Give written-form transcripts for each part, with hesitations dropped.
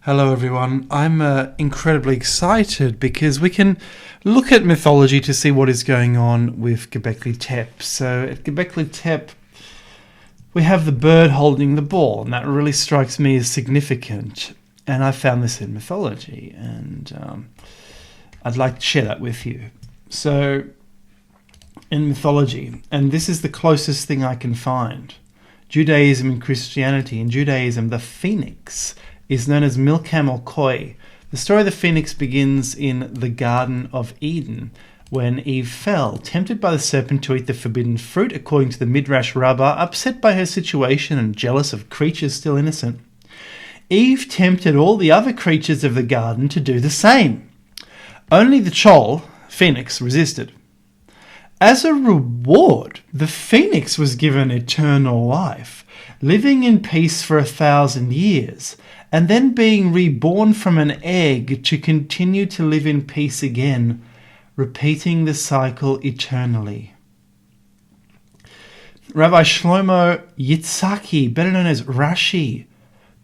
Hello everyone, I'm incredibly excited because we can look at mythology to see what is going on with Göbekli Tepe. So at Göbekli Tepe we have the bird holding the ball, and that really strikes me as significant, and I found this in mythology, and I'd like to share that with you. So in mythology, and this is the closest thing I can find, Judaism and Christianity. In Judaism, the phoenix is known as Milcam or Koi. The story of the phoenix begins in the Garden of Eden, when Eve fell, tempted by the serpent to eat the forbidden fruit, according to the Midrash Rabbah. Upset by her situation and jealous of creatures still innocent, Eve tempted all the other creatures of the garden to do the same. Only the Chol, phoenix, resisted. As a reward, the phoenix was given eternal life, living in peace for 1,000 years, and then being reborn from an egg to continue to live in peace again, repeating the cycle eternally. Rabbi Shlomo Yitzhaki, better known as Rashi,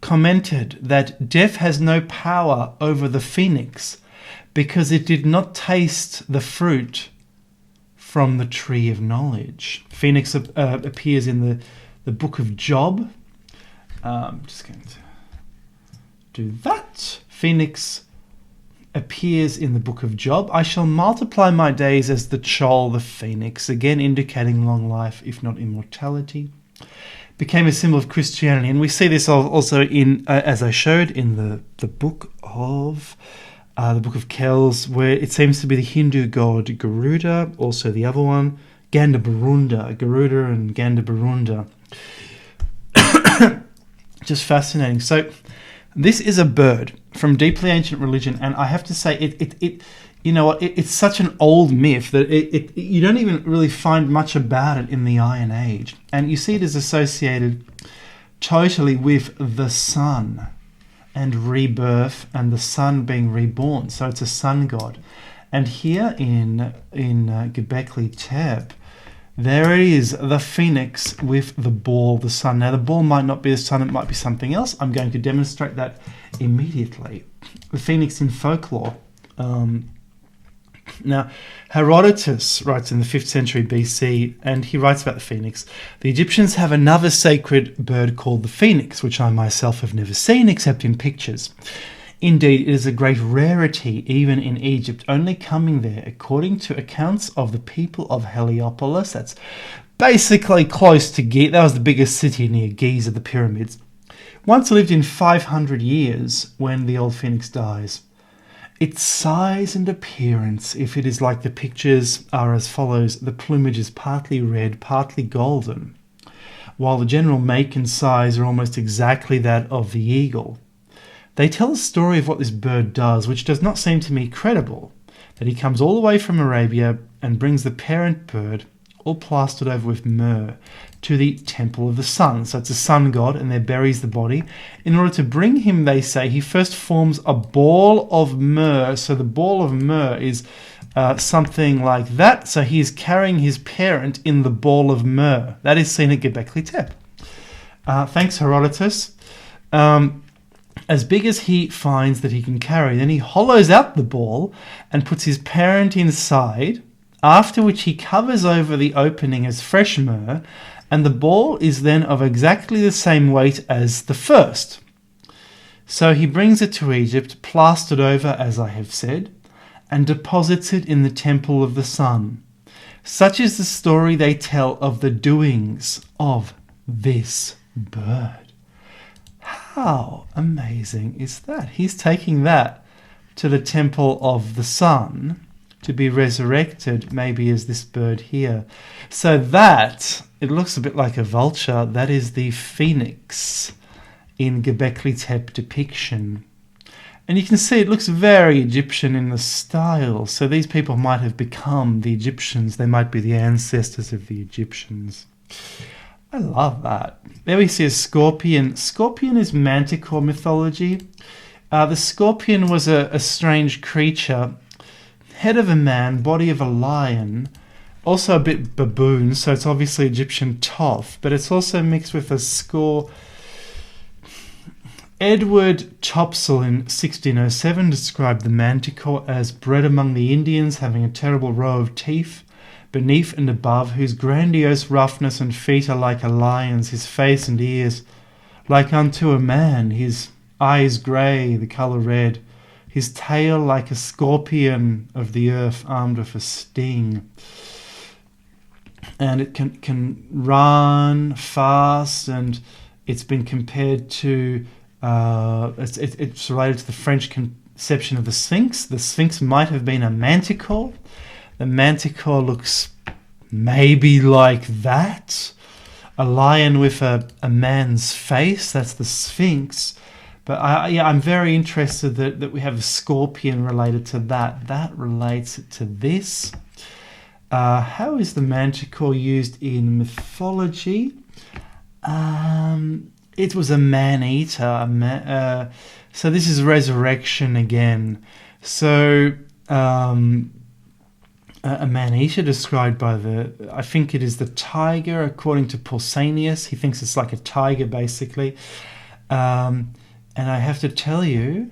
commented that death has no power over the phoenix because it did not taste the fruit from the tree of knowledge. Phoenix appears in the book of Job. Just going to do that. Phoenix appears in the book of Job. I shall multiply my days as the Chol, the phoenix, again indicating long life, if not immortality. Became a symbol of Christianity, and we see this also in, as I showed, in the book of Kells, where it seems to be the Hindu god Garuda, also the other one, Gandabarunda, Garuda and Gandabarunda. Just fascinating. So this is a bird from deeply ancient religion, and I have to say, it's such an old myth that you don't even really find much about it in the Iron Age, and you see it is associated totally with the sun and rebirth, and the sun being reborn. So it's a sun god, and here in Göbekli Tepe, there it is, the phoenix with the ball, the sun. Now, the ball might not be the sun, it might be something else. I'm going to demonstrate that immediately. The phoenix in folklore. Now, Herodotus writes in the 5th century BC, and he writes about the phoenix. The Egyptians have another sacred bird called the phoenix, which I myself have never seen except in pictures. Indeed, it is a great rarity even in Egypt, only coming there according to accounts of the people of Heliopolis. That's basically close to Giza. That was the biggest city near Giza, the pyramids. Once lived in 500 years when the old phoenix dies. Its size and appearance, if it is like the pictures, are as follows. The plumage is partly red, partly golden, while the general make and size are almost exactly that of the eagle. They tell a story of what this bird does, which does not seem to me credible, that he comes all the way from Arabia and brings the parent bird, all plastered over with myrrh, to the temple of the sun. So it's a sun god, and there buries the body. In order to bring him, they say, he first forms a ball of myrrh. So the ball of myrrh is something like that. So he is carrying his parent in the ball of myrrh. That is seen at Göbekli Tepe. Thanks, Herodotus. As big as he finds that he can carry. Then he hollows out the ball and puts his parent inside, after which he covers over the opening as fresh myrrh, and the ball is then of exactly the same weight as the first. So he brings it to Egypt, plastered over, as I have said, and deposits it in the temple of the sun. Such is the story they tell of the doings of this bird. How amazing is that? He's taking that to the temple of the sun to be resurrected, maybe as this bird here. So that, it looks a bit like a vulture, that is the phoenix in Göbekli Tepe depiction. And you can see it looks very Egyptian in the style. So these people might have become the Egyptians. They might be the ancestors of the Egyptians. I love that. There we see a scorpion. Scorpion is Manticore mythology. The scorpion was a strange creature. Head of a man, body of a lion. Also a bit baboon, so it's obviously Egyptian Thoth. But it's also mixed with a Edward Topsell in 1607 described the manticore as bred among the Indians, having a terrible row of teeth beneath and above, whose grandiose roughness and feet are like a lion's, his face and ears like unto a man, his eyes grey, the colour red, his tail like a scorpion of the earth armed with a sting. And it can run fast, and it's been compared to it's related to the French conception of the Sphinx. The Sphinx might have been a manticore. The manticore looks maybe like that. A lion with a man's face, that's the Sphinx. But I'm very interested that we have a scorpion related to that. That relates to this. How is the manticore used in mythology? It was a man-eater. So this is resurrection again. So a man-eater described by I think it is the tiger, according to Pausanias. He thinks it's like a tiger, basically. And I have to tell you,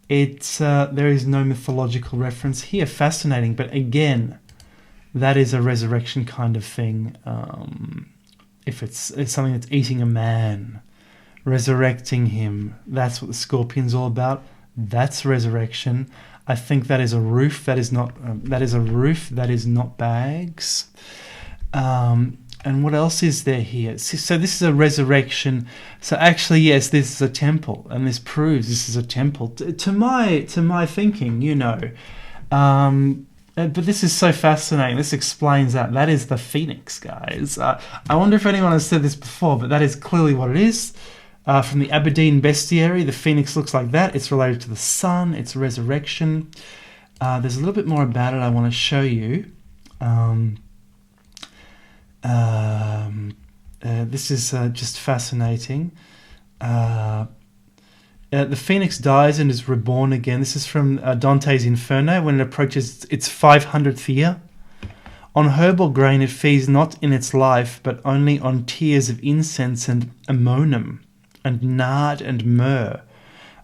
there is no mythological reference here. Fascinating, but again, that is a resurrection kind of thing. If it's something that's eating a man, resurrecting him, that's what the scorpion's all about. That's resurrection. I think that is a roof. That is not. That is a roof. That is not bags. And what else is there here? So this is a resurrection. So actually, yes, this is a temple, and this proves this is a temple to my thinking. But this is so fascinating. This explains that. That is the phoenix, guys. I wonder if anyone has said this before, but that is clearly what it is. From the Aberdeen Bestiary, the phoenix looks like that. It's related to the sun. It's resurrection. There's a little bit more about it I want to show you. This is just fascinating. The phoenix dies and is reborn again. This is from Dante's Inferno, when it approaches its 500th year. On herb or grain it feeds not in its life, but only on tears of incense and ammonum, and nard and myrrh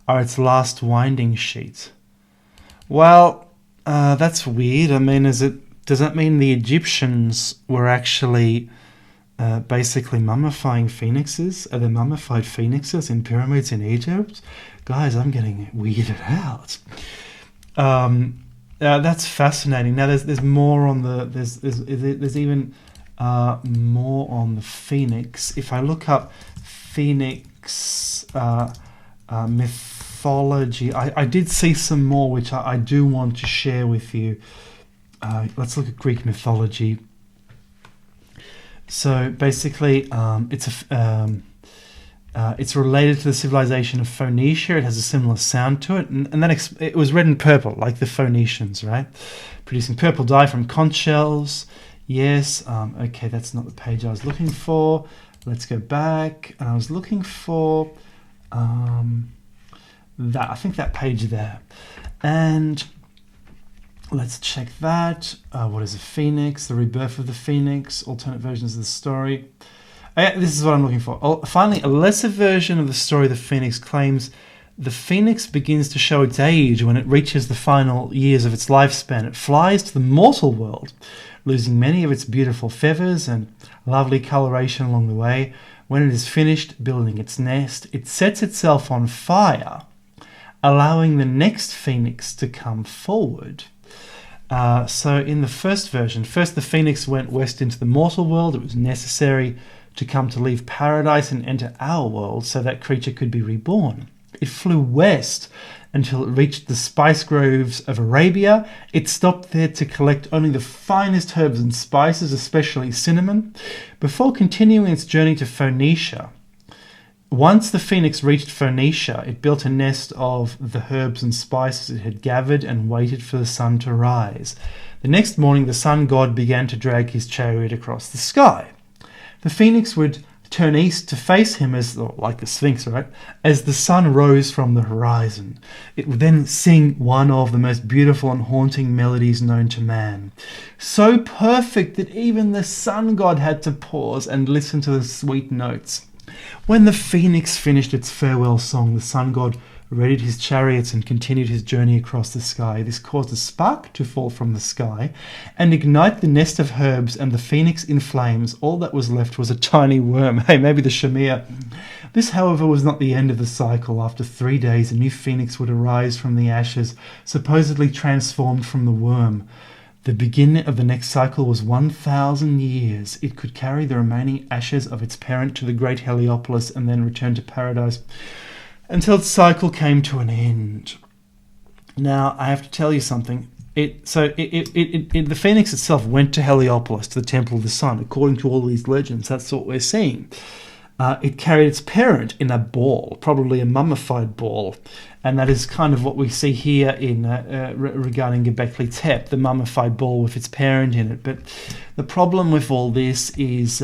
are its last winding sheet. Well, that's weird. I mean, does that mean the Egyptians were actually basically mummifying phoenixes? Are there mummified phoenixes in pyramids in Egypt? Guys, I'm getting weirded out. That's fascinating. Now, there's more on there's even more on the phoenix. If I look up phoenix mythology, I did see some more which I do want to share with you. Let's look at Greek mythology. So basically, it's related to the civilization of Phoenicia. It has a similar sound to it, and then it was red and purple, like the Phoenicians, right? Producing purple dye from conch shells. Yes. Okay, that's not the page I was looking for. Let's go back, and I was looking for that. I think that page there, and let's check that. What is a phoenix? The rebirth of the phoenix. Alternate versions of the story. This is what I'm looking for. Finally, a lesser version of the story of the phoenix claims the phoenix begins to show its age when it reaches the final years of its lifespan. It flies to the mortal world, losing many of its beautiful feathers and lovely coloration along the way. When it is finished building its nest, it sets itself on fire, allowing the next phoenix to come forward. So in the first version, the phoenix went west into the mortal world. It was necessary to come to leave paradise and enter our world so that creature could be reborn. It flew west until it reached the spice groves of Arabia. It stopped there to collect only the finest herbs and spices, especially cinnamon, before continuing its journey to Phoenicia. Once the phoenix reached Phoenicia, it built a nest of the herbs and spices it had gathered and waited for the sun to rise. The next morning, the sun god began to drag his chariot across the sky. The phoenix would turn east to face him like the Sphinx, right? As the sun rose from the horizon. It would then sing one of the most beautiful and haunting melodies known to man. So perfect that even the sun god had to pause and listen to the sweet notes. When the phoenix finished its farewell song, the sun god readied his chariots and continued his journey across the sky. This caused a spark to fall from the sky and ignite the nest of herbs, and the phoenix in flames. All that was left was a tiny worm. Hey, maybe the shamir. This, however, was not the end of the cycle. After 3 days, a new phoenix would arise from the ashes, supposedly transformed from the worm. The beginning of the next cycle was 1,000 years. It could carry the remaining ashes of its parent to the great Heliopolis and then return to paradise until its cycle came to an end. Now, I have to tell you something. The phoenix itself went to Heliopolis, to the Temple of the Sun. According to all these legends, that's what we're seeing. It carried its parent in a ball, probably a mummified ball. And that is kind of what we see here in regarding Göbekli Tepe, the mummified ball with its parent in it. But the problem with all this is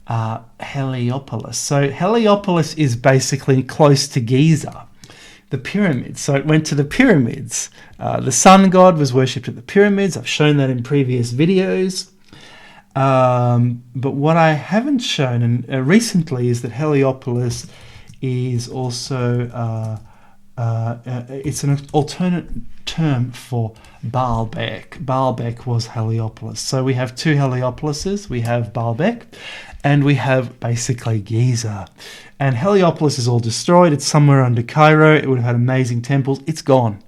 Heliopolis. So Heliopolis is basically close to Giza, the pyramids. So it went to the pyramids. The sun god was worshipped at the pyramids. I've shown that in previous videos. But what I haven't shown recently is that Heliopolis is also it's an alternate term for Baalbek. Baalbek was Heliopolis. So we have two Heliopolises. We have Baalbek and we have basically Giza. And Heliopolis is all destroyed. It's somewhere under Cairo. It would have had amazing temples. It's gone.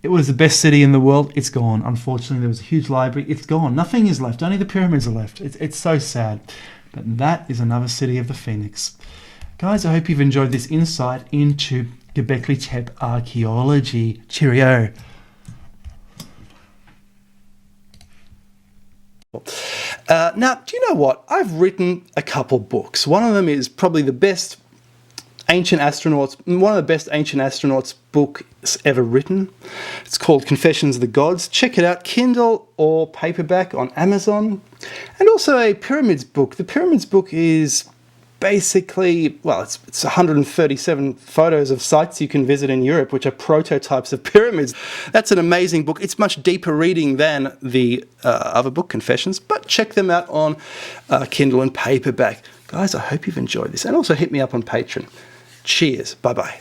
It was the best city in the world. It's gone. Unfortunately, there was a huge library. It's gone. Nothing is left. Only the pyramids are left. It's so sad. But that is another city of the Phoenix. Guys, I hope you've enjoyed this insight into Göbekli Tepe archaeology. Cheerio. Now, do you know what? I've written a couple books. One of them is probably the best ancient astronauts, one of the best ancient astronauts books ever written. It's called Confessions of the Gods. Check it out, Kindle or paperback on Amazon. And also a pyramids book. The pyramids book is basically, well, it's 137 photos of sites you can visit in Europe, which are prototypes of pyramids. That's an amazing book. It's much deeper reading than the other book, Confessions, but check them out on Kindle and paperback. Guys, I hope you've enjoyed this. And also hit me up on Patreon. Cheers. Bye-bye.